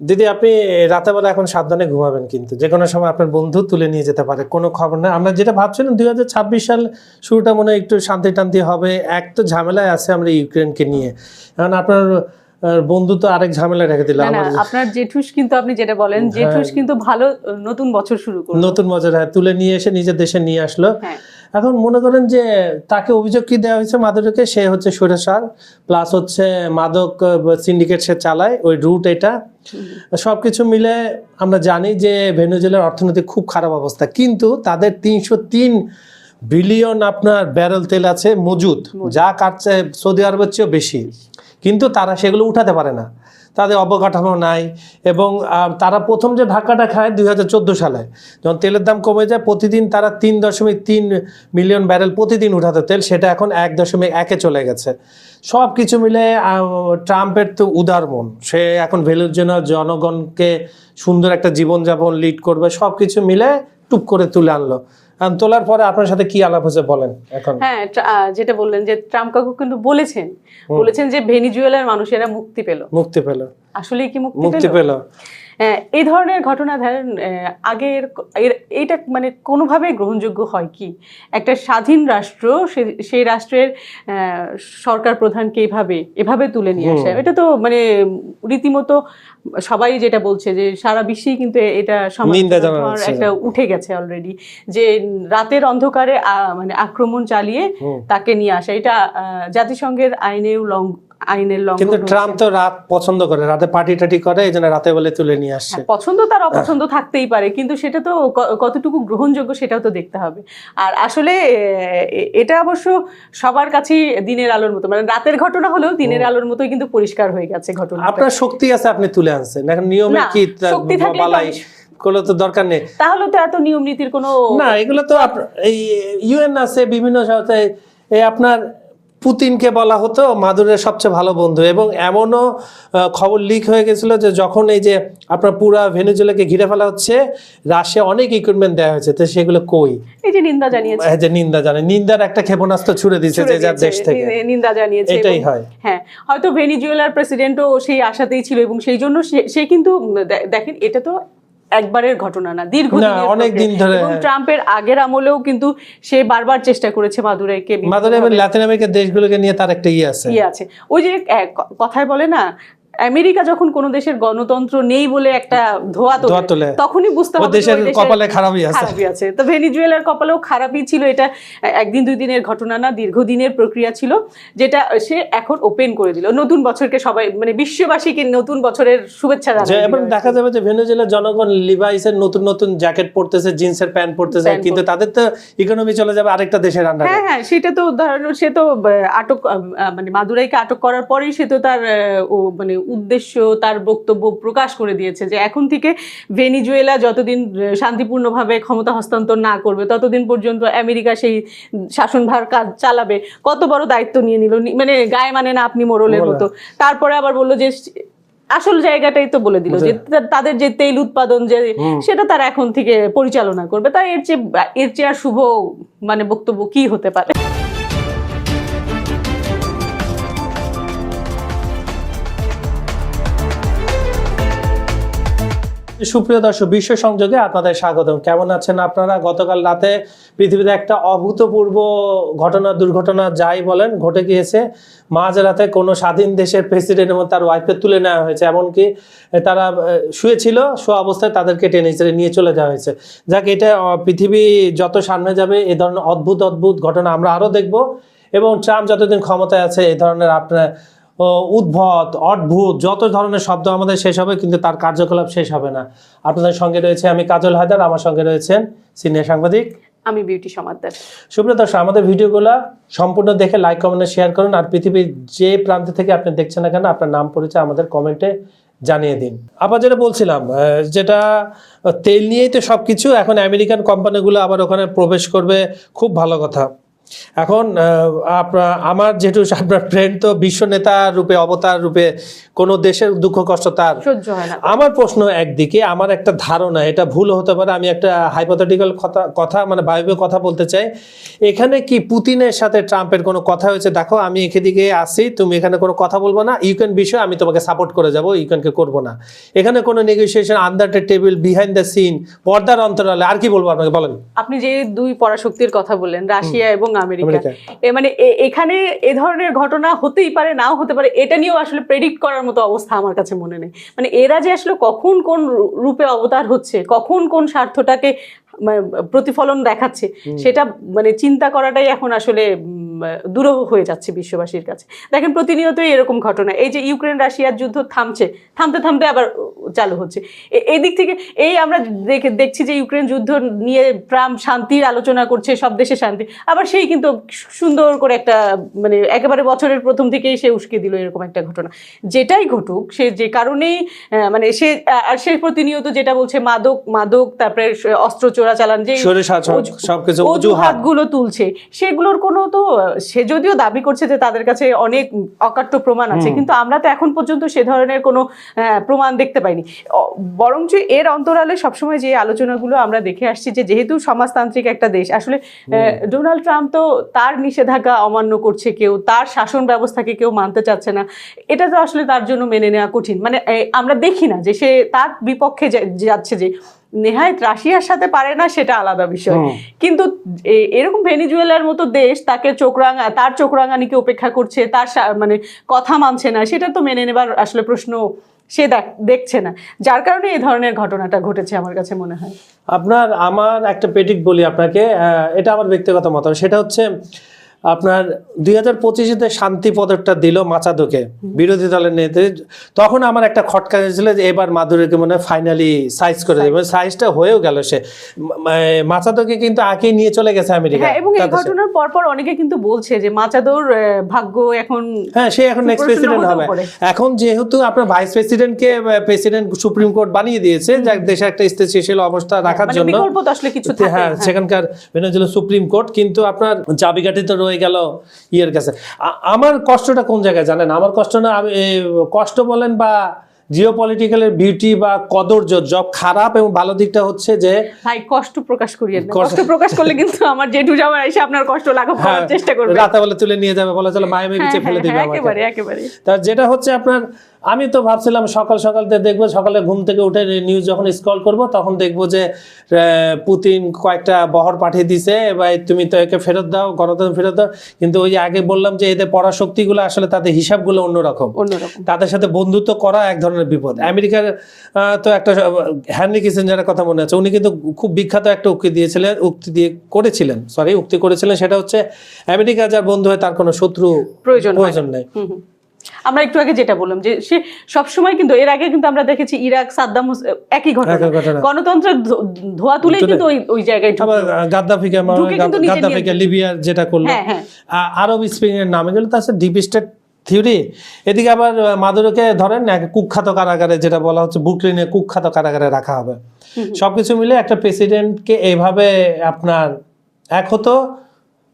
দিদি আপনি রাতে বেলা এখন সাবধানে ঘুমাবেন, কিন্তু যে কোনো সময় আপনার বন্ধু তুলে নিয়ে যেতে পারে, কোনো খবর নেই। আমরা যেটা ভাবছিলাম 2026 সাল শুরুটা মনে হয় একটু শান্তি টান্তি হবে, এক তো ঝামেলায় আছে আমরা ইউক্রেনকে নিয়ে, এখন আপনার বন্ধু তো আরেক ঝামেলা রেখে দিল। আপনার জেঠুস কিন্তু আপনি যেটা বলেন জেঠুস কিন্তু ভালো নতুন বছর শুরু করলো, নতুন বছর তুলে নিয়ে এসে নিজের দেশে নিয়ে আসলো। এখন মনে করেন যে তাকে অভিযোগ কি দেওয়া হয়েছে মাদুরোকে, সে হচ্ছে সৈরাচার প্লাস হচ্ছে মাদক সিন্ডিকেট সে চালায়, ওই রুট এটা সবকিছু মিলে আমরা জানি যে ভেনেজুয়েলার অর্থনৈতিক খুব খারাপ অবস্থা, কিন্তু তাদের 303 বিলিয়ন আপনার ব্যারেল তেল আছে মজুদ, যা কাটছে সৌদি আরবের চেয়েও বেশি, কিন্তু তারা সেগুলো উঠাতে পারে না, তাদের অবকাঠামো নাই। এবং তারা প্রথম যে ধাক্কাটা খায় 2014 সালে, যখন তেলের দাম কমে যায়, প্রতিদিন তারা 3.3 মিলিয়ন ব্যারেল প্রতিদিন উঠাতো তেল, সেটা এখন 1.1-এ চলে গেছে। সব কিছু মিলে ট্রাম্পের তো উদার মন, সে এখন ভেনেজুয়েলার জনগণকে সুন্দর একটা জীবনযাপন লিড করবে, সব কিছু মিলে টুপ করে তুলে আনলো। তোলার পরে আপনার সাথে কি আলাপ হয়েছে বলেন এখন? হ্যাঁ, যেটা বললেন যে ট্রাম্প কাকু কিন্তু বলেছেন যে ভেনেজুয়েলার মানুষেরা মুক্তি পেল। আসলে কি মুক্তি পেল? এই ধরনের ঘটনা ধরেন এইটা মানে কোনোভাবে গ্রহণযোগ্য হয় কি? একটা স্বাধীন রাষ্ট্র, সেই রাষ্ট্রের সরকার প্রধানকে এভাবে তুলে নিয়ে আসে, এটা তো মানে রীতিমতো সবাই যেটা বলছে যে সারা বিশ্বেই কিন্তু এটা একটা উঠে গেছে অলরেডি, যে রাতের অন্ধকারে মানে আক্রমণ চালিয়ে তাকে নিয়ে আসা, এটা জাতিসংঘের আইনের লঙ্ঘন। কিন্তু ট্রাম্প তো রাত পছন্দ করে, রাতে পার্টি টাটি করে, এই জন্য রাতে বলে তুলে নিয়ে আসছে। পছন্দ তার অপছন্দ থাকতেই পারে, কিন্তু সেটা তো কতটুকু গ্রহণযোগ্য সেটাও তো দেখতে হবে। আর আসলে এটা অবশ্য সবার কাছেই দিনের আলোর মতো, মানে রাতের ঘটনা হলেও দিনের আলোর মতোই কিন্তু পরিষ্কার হয়ে গেছে ঘটনা। আপনার শক্তি আছে, আপনি তুলে আনছেন, এখন নিয়মে কি শক্তি থাকলে কোনো তো দরকার নেই, তাহলে তো এত নিয়ম নীতির কোনো না। এগুলো তো এই ইউএন আছে, বিভিন্ন এই আপনার পুতিনকে বলা হতো মাদুরের সবচেয়ে ভালো বন্ধু, এবং এমনও খবর লিক হয়ে গেছিল যে যখন এই যে আপনার পুরা ভেনেজুয়েলাকে ঘিরে ফেলা হচ্ছে, রাশিয়া অনেক ইকুইপমেন্ট দেওয়া হয়েছে, তো সেগুলো কই? এই যে নিন্দা জানিয়েছে, নিন্দার একটা ক্ষেপণাস্ত্র ছুড়ে দিয়েছে যে যার দেশ থেকে, নিন্দা জানিয়েছে। এটাই হয়। হ্যাঁ, হয়তো ভেনেজুয়েলার প্রেসিডেন্টও সেই আশাতেই ছিল, এবং সেই জন্য সে কিন্তু দেখেন এটা তো একবারের ঘটনা না, অনেক দিন ধরে। ট্রাম্পের আগের আমলেও কিন্তু সে বারবার চেষ্টা করেছে মাদুরাইকে, লাতিন আমেরিকার দেশগুলোকে নিয়ে তার একটা ইয়ে আছে। ওই যে কথায় বলে না, আমেরিকা যখন কোন দেশের গণতন্ত্র নেই বলে একটা ধোয়া তোলে, তখনই বুঝতে হবে দেশের কপালে খারাপই আছে। তো ভেনেজুয়েলার কপালেও খারাপই ছিল, এটা একদিন দুই দিনের ঘটনা না, দীর্ঘদিনের প্রক্রিয়া ছিল, যেটা সে এখন ওপেন করে দিল। নতুন বছরকে সবাই মানে বিশ্ববাসীকে নতুন বছরের শুভেচ্ছা জানায়। এবার দেখা যাবে যে ভেনেজুয়েলার জনগণ লিভাইসের নতুন জ্যাকেট পরতেছে, জিন্সের প্যান্ট পরতেছে, কিন্তু তাদের তো ইকোনমি চলে যাবে আরেকটা দেশের আন্ডারে। হ্যাঁ, সেটা তো সে তো আটক, মানে মাদুরাইকে আটক করার পরেই সে তো তার মানে উদ্দেশ্য, তার বক্তব্য প্রকাশ করে দিয়েছে যে এখন থেকে ভেনেজুয়েলা যতদিন শান্তিপূর্ণভাবে ক্ষমতা হস্তান্তর না করবে ততদিন পর্যন্ত আমেরিকা সেই শাসনভার কাজ চালাবে। কত বড় দায়িত্ব নিয়ে নিল, মানে গায়ে মানে না আপনি মোড়লের মতো। তারপরে আবার বললো যে আসল জায়গাটাই তো বলে দিল যে তাদের যে তেল উৎপাদন যে সেটা তারা এখন থেকে পরিচালনা করবে। তাই এর চেয়ে আর শুভ মানে বক্তব্য কি হতে পারে? সুপ্রিয় দর্শক, বিশ্ব সংযোগে আপনাদের স্বাগতম। কেমন আছেন আপনারা? গতকাল রাতে পৃথিবীতে একটা অভূতপূর্ব দুর্ঘটনা যাই বলেন ঘটে গিয়েছে। মাঝরাতে কোনো স্বাধীন দেশের প্রেসিডেন্টের মধ্যে তার ওয়াইফকে তুলে নেওয়া হয়েছে, এমনকি তারা শুয়েছিল, শোয়া অবস্থায় তাদেরকে টেনে নিয়ে চলে যাওয়া হয়েছে। যাক, এটা পৃথিবী যত সামনে যাবে এ ধরনের অদ্ভুত ঘটনা আমরা আরও দেখব, এবং ট্রাম্প যতদিন ক্ষমতায় আছে এই ধরনের আপনার অদ্ভুত যত ধরনের শব্দ আমাদের শেষ হবে, কিন্তু তার কার্যকলাপ শেষ হবে না। আপনাদের সঙ্গে রয়েছে আমি কাজল হায়দার, আমার সঙ্গে রয়েছেন সিনিয়র সাংবাদিক আমি বিউটি সমাদ্দার। সুপ্রিয় দর্শক, আমাদের ভিডিওগুলো সম্পূর্ণ দেখে লাইক কমেন্ট শেয়ার করুন, আর পৃথিবীর যে প্রান্ত থেকে আপনি দেখছেন না কেন আপনার নাম পরিচয় আমাদের কমেন্টে জানিয়ে দিন। আবার যেটা বলছিলাম, যেটা তেল নিয়েই তো সবকিছু, এখন আমেরিকান কোম্পানিগুলো আবার ওখানে প্রবেশ করবে, খুব ভালো কথা। এখন আমার যেহেতু আপনার ফ্রেন্ড তো বিশ্ব নেতা রূপে অবতার রূপে কোন দেশের দুঃখ কষ্ট তার সহ্য হয় না। আমার প্রশ্ন একদিকে, আমার একটা ধারণা, এটা ভুল হতে পারে, আমি একটা হাইপোথেটিক্যাল কথা মানে ভাইবে কথা বলতে চাই। এখানে কি পুতিনের সাথে ট্রাম্পের কোনো কথা হয়েছে, দেখো আমি এদিকে আসি, তুমি এখানে কোনো কথা বলবো না, ইউক্রেন বিষয়ে আমি তোমাকে সাপোর্ট করে যাবো, ইউক্রেনকে করবো না, এখানে কোনো negotiation under the table behind the scene পর্দার অন্তরালে, আর কি বলবো আপনাকে বলেন? আপনি যে দুই পরাশক্তির কথা বললেন, রাশিয়া এবং আমেরিকা, মানে এখানে এ ধরনের ঘটনা হতেই পারে, নাও হতে পারে, এটা নিয়েও আসলে প্রেডিক্ট করার মতো অবস্থা আমার কাছে মনে নেই। মানে এরা যে আসলে কখন কোন রূপে অবতার হচ্ছে, কখন কোন স্বার্থটাকে প্রতিফলন দেখাচ্ছে, সেটা মানে চিন্তা করাটাই এখন আসলে দুরূহ হয়ে যাচ্ছে বিশ্ববাসীর কাছে। দেখেন প্রতিনিয়তই এরকম ঘটনা, এই যে ইউক্রেন রাশিয়ার যুদ্ধ থামতে থামতে আবার চালু হচ্ছে। এই দিক থেকে এই আমরা দেখছি যে ইউক্রেন যুদ্ধ নিয়ে ট্রাম্প শান্তির আলোচনা করছে, সব দেশে শান্তি, আবার সেই কিন্তু সুন্দর করে একটা মানে একেবারে বছরের প্রথম থেকেই সে উস্কে দিল এরকম একটা ঘটনা। যেটাই ঘটুক, সে যে কারণেই মানে সে প্রতিনিয়ত যেটা বলছে মাদক তারপরে অস্ত্র চোরাচালান, যে অজুহাতগুলো তুলছে, সেগুলোর কোনো তো, সে যদিও দাবি করছে যে তাদের কাছে অনেক অকাট্য প্রমাণ আছে, কিন্তু আমরা তো এখন পর্যন্ত সে ধরনের কোনো প্রমাণ দেখতে পাইনি। বরঞ্চ এর অন্তরালে সবসময় যে আলোচনাগুলো আমরা দেখে আসছি যে যেহেতু সমাজতান্ত্রিক একটা দেশ, আসলে ডোনাল্ড ট্রাম্প তো তার নিষেধাজ্ঞা অমান্য করছে, কেউ তার শাসন ব্যবস্থাকে কেউ মানতে চাচ্ছে না, এটা তো আসলে তার জন্য মেনে নেওয়া কঠিন। মানে আমরা দেখি না যে সে তার বিপক্ষে যাচ্ছে, যে নেহায়েত রাশিয়ার সাথে পারে না সেটা আলাদা বিষয়, কিন্তু এরকম ভেনিজুয়েলার মতো দেশ তার চোখ রাঙানিকে উপেক্ষা করছে, তার মানে কথা মানছে না, সেটা তো মেনে নেবার আসলে প্রশ্ন সে দেখছে না, যার কারণে এই ধরনের ঘটনাটা ঘটেছে আমার কাছে মনে হয়। আমার একটা প্রেডিক্ট বলি আপনাকে, এটা আমার ব্যক্তিগত মত, সেটা হচ্ছে আপনার 2025-তে শান্তি পদকটা দিল মাচাদোকে, বিরোধী দলের নেতা, তখন আমার একটা খটকা ছিল যে এবার মাদুরোকে মনে হয় ফাইনালি সাইজ করে দেবে, সাইজটা হয়েও গেল, সে মাচাদোকে কিন্তু আগে নিয়ে চলে গেছে আমেরিকা। এবং এই ঘটনার পরপর অনেকে কিন্তু বলছে যে মাচাদোর ভাগ্য এখন, সে এখন নেক্সট প্রেসিডেন্ট হবে। এখন যেহেতু আপনার ভাইস প্রেসিডেন্টকে প্রেসিডেন্ট সুপ্রিম কোর্ট বানিয়ে দিয়েছে, যার দেশে একটা স্থিতিশীল অবস্থা রাখার জন্য, বিকল্প তো আসলে কিছু থাকে, সেখানকার ভেনেজুয়েলা সুপ্রিম কোর্ট, কিন্তু আপনার চাবিকাঠি তো রয়ে গেল ইয়ের কাছে। আমার কষ্টটা কোন জায়গায় জানেন? আমার কষ্ট না, আমি কষ্ট বলেন বা জিওপলিটিক্যালের বিউটি বা কদর্য, জব খারাপ এবং ভালো দিকটা হচ্ছে যে ভাই কষ্ট প্রকাশ করিয়েন না, কষ্ট প্রকাশ করলে কিন্তু আমার জেঠু জামাই এসে আপনার কষ্ট লাঘব করার চেষ্টা করবে, রাতে বলে তুলে নিয়ে যাবে, বলে চলো মায়ামি বিচে ফেলে দিবে আমাকে, একেবারে। তার যেটা হচ্ছে আপনার, আমি তো ভাবছিলাম সকালতে দেখবো, সকালে ঘুম থেকে উঠে নিউজ যখন স্ক্রল করব তখন দেখবো যে পুতিন কয়েকটা বহর পাঠিয়ে দিছে, এবার তুমি তো একে ফেরত দাও, গণতন্ত্র ফেরত দাও, কিন্তু ওই যে আগে বললাম যে এদের পরাশক্তিগুলো আসলে তাদের হিসাবগুলো অন্যরকম, তাদের সাথে বন্ধুত্ব করা এক ধরনের বিপদ। আমেরিকার তো একটা হেনরি কিসিঞ্জারের কথা মনে আছে, উনি কিন্তু খুব বিখ্যাত একটা উক্তি করেছিলেন, সেটা হচ্ছে আমেরিকা যার বন্ধু হয় তার কোনো শত্রু প্রয়োজন নেই। আমরা একটু আগে যেটা বললাম যে সে সবসময়, কিন্তু এর আগে কিন্তু আমরা দেখেছি ইরাক, সাদ্দাম একই ঘটনা, গণতন্ত্রের ধোয়া তুলে কিন্তু ওই জায়গায় গাদ্দাফিকে লিবিয়ার যেটা করলো, আরব স্প্রিং এর নামে গেল, তার ডিপ স্টেট থিওরি। এদিকে আবার মাদুরোকে ধরেন কুখ্যাত কারাগারে, যেটা বলা হচ্ছে ব্রুকলিনে কুখ্যাত কারাগারে রাখা হবে। সবকিছু মিলে একটা প্রেসিডেন্টকে এইভাবে আপনার এক হতো,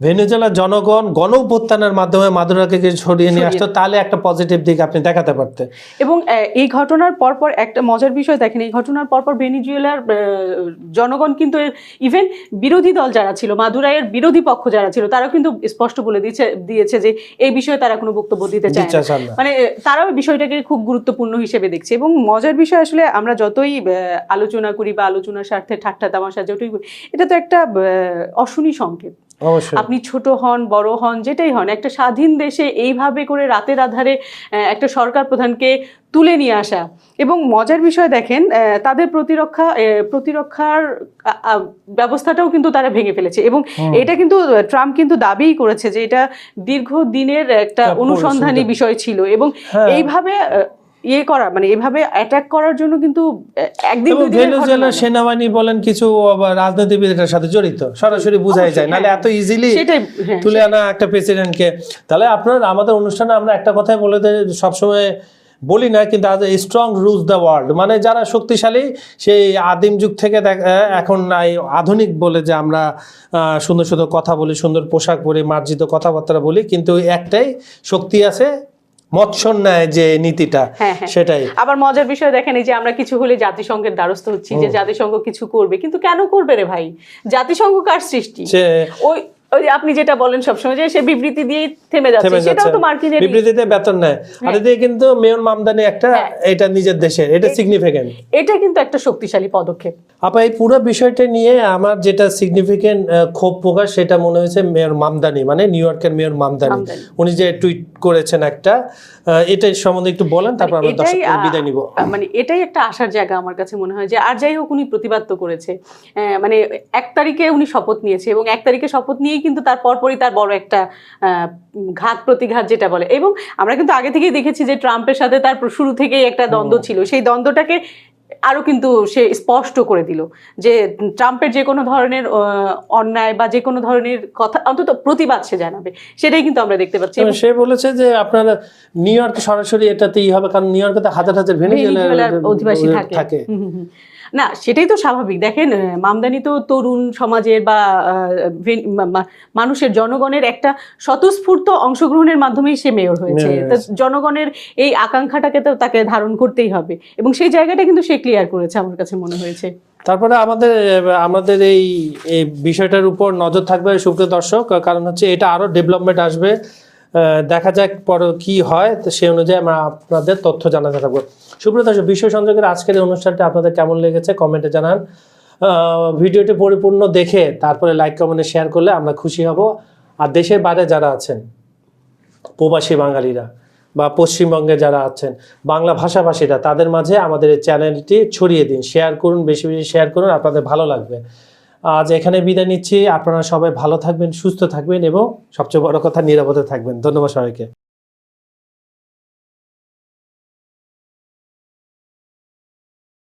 ভেনেজুয়েলার জনগণ গণ অভ্যুত্থানের মাধ্যমে মাদুরোকে ছড়িয়ে নিয়ে আসতো, তাহলে একটা পজিটিভ দিক আপনি দেখাতে পারতেন। এবং এই ঘটনার পরপর একটা মজার বিষয় দেখেন, এই ঘটনার পরপর ভেনেজুয়েলার জনগণ কিন্তু ইভেন বিরোধী দল যারা ছিল, মাদুরাইয়ের বিরোধী পক্ষ যারা ছিল, তারাও কিন্তু স্পষ্ট বলে দিয়েছে যে এই বিষয়ে তারা কোনো বক্তব্য দিতে চায় না, মানে তারাও বিষয়টাকে খুব গুরুত্বপূর্ণ হিসেবে দেখছে। এবং মজার বিষয় আসলে আমরা যতই আলোচনা করি বা আলোচনার স্বার্থে ঠাট্টা তামাশা যতই করি, এটা তো একটা অশুনি সংকেত। আপনি ছোট হন বড় হন যেটাই হন, একটা স্বাধীন দেশে এইভাবে করে রাতের আধারে একটা সরকার প্রধানকে তুলে নিয়ে আসা, এবং মজার বিষয় দেখেন তাদের প্রতিরক্ষার ব্যবস্থাটাও কিন্তু তারা ভেঙে ফেলেছে। এবং এটা কিন্তু ট্রাম্প কিন্তু দাবিই করেছে যে এটা দীর্ঘদিনের একটা অনুসন্ধানী বিষয় ছিল, এবং এইভাবে মানে এভাবে অ্যাটাক করার জন্য কিন্তু একদিন ভেনেজুয়েলার সেনাবাহিনী বলেন কিছু রাজনীতিবিদের সাথে জড়িত, সরাসরি বোঝাই যায়, নাহলে এত ইজিলি তুলে আনা একটা প্রেসিডেন্টকে। তাহলে আমাদের অনুষ্ঠানে আমরা একটা কথাই বলে দেই সবসময়, বলি না, কিন্তু আজ স্ট্রং রুলস দ্য ওয়ার্ল্ড, মানে যারা শক্তিশালী সেই আদিম যুগ থেকে এখন এই আধুনিক বলে যে আমরা সুন্দর সুন্দর কথা বলি, সুন্দর পোশাক পরি, মার্জিত কথাবার্তা বলি, কিন্তু একটাই শক্তি আছে, মৎস্যর ন্যায় যে নীতিটা, সেটাই। আবার মজার বিষয় দেখেন, এই যে আমরা কিছু হলে জাতিসংঘের দ্বারস্থ হচ্ছি যে জাতিসংঘ কিছু করবে, কিন্তু কেন করবে রে ভাই? জাতিসংঘ কার সৃষ্টি? ওই আপনি যেটা বলেন সবসময় যে সে বিবৃতি দিয়ে থেমে যাচ্ছে, সেটাও তো মার্কিনের বিবৃতিতে বেতন নেয়, আর এদিকে কিন্তু মেয়র মামদানি একটা এটা নিজের দেশের, এটা সিগনিফিকেন্ট, এটা কিন্তু একটা শক্তিশালী পদক্ষেপ। আপা এই পুরো বিষয়টা নিয়ে আমার যেটা সিগনিফিকেন্ট ক্ষোভ প্রকাশ, সেটা মনে হয়েছে মেয়র মামদানি, মানে নিউ ইয়র্কের মেয়র মামদানি, উনি যে টুইট করেছেন একটা, এটার সম্বন্ধে একটু বলেন, তারপর আমরা দর্শকদের বিদায় নিব। মানে এটাই একটা আশার জায়গা আমার কাছে মনে হয়, যে আর যাই হোক উনি প্রতিবাদ তো করেছে, মানে 1 তারিখে উনি শপথ নিয়েছে, এবং 1 তারিখে শপথ নিয়েই কিন্তু তার পরপরই তার বড় একটা ঘাত প্রতিঘাত যেটা বলে, এবং আমরা কিন্তু আগে থেকেই দেখেছি যে ট্রাম্পের সাথে তার শুরু থেকেই একটা দ্বন্দ্ব ছিল, সেই দ্বন্দ্বটাকে আরো কিন্তু সে স্পষ্ট করে দিল যে ট্রাম্পের যে কোনো ধরনের অন্যায় বা যে কোনো ধরনের কথা অন্তত প্রতিবাদ সে জানাবে, সেটাই কিন্তু আমরা দেখতে পাচ্ছি। সে বলেছে যে আপনারা নিউ ইয়র্কে সরাসরি এটাতেই হবে, কারণ নিউ ইয়র্কে হাজার হাজার ভেনেজুয়েলার অধিবাসী থাকে। না, সেটাই তো স্বাভাবিক। দেখেন, মামদানি তো তরুণ সমাজের বা মানুষের, জনগণের একটা স্বতঃস্ফূর্ত অংশগ্রহণের মাধ্যমেই সে মেয়র হয়েছে। জনগণের এই আকাঙ্ক্ষাটাকে তো তাকে ধারণ করতেই হবে, এবং সেই জায়গাটা কিন্তু সে ক্লিয়ার করেছে আমার কাছে মনে হয়েছে। তারপরে আমাদের এই বিষয়টার উপর নজর থাকবে সুপ্রিয় দর্শক, কারণ হচ্ছে এটা আরো ডেভেলপমেন্ট আসবে, দেখা যাক পরে কি হয়, তো সেই অনুযায়ী আমরা আপনাদের তথ্য জানাতে থাকবো। সুপ্রিয় দর্শক, বিশ্ব সংযোগের আজকের এই অনুষ্ঠানটি আপনাদের কেমন লেগেছে কমেন্টে জানান। ভিডিওটি পরিপূর্ণ দেখে তারপরে লাইক কমেন্টে শেয়ার করলে আমরা খুশি হব। আর দেশের বাইরে যারা আছেন, প্রবাসী বাঙালিরা বা পশ্চিমবঙ্গে যারা আছেন বাংলা ভাষাভাষীরা, তাদের মাঝে আমাদের এই চ্যানেলটি ছড়িয়ে দিন, শেয়ার করুন, বেশি বেশি শেয়ার করুন, আপনাদের ভালো লাগবে। আজ এখানে বিদায় নিচ্ছি, আপনারা সবাই ভালো থাকবেন, সুস্থ থাকবেন, এবং সবচেয়ে বড় কথা নিরাপদে থাকবেন। ধন্যবাদ সবাইকে।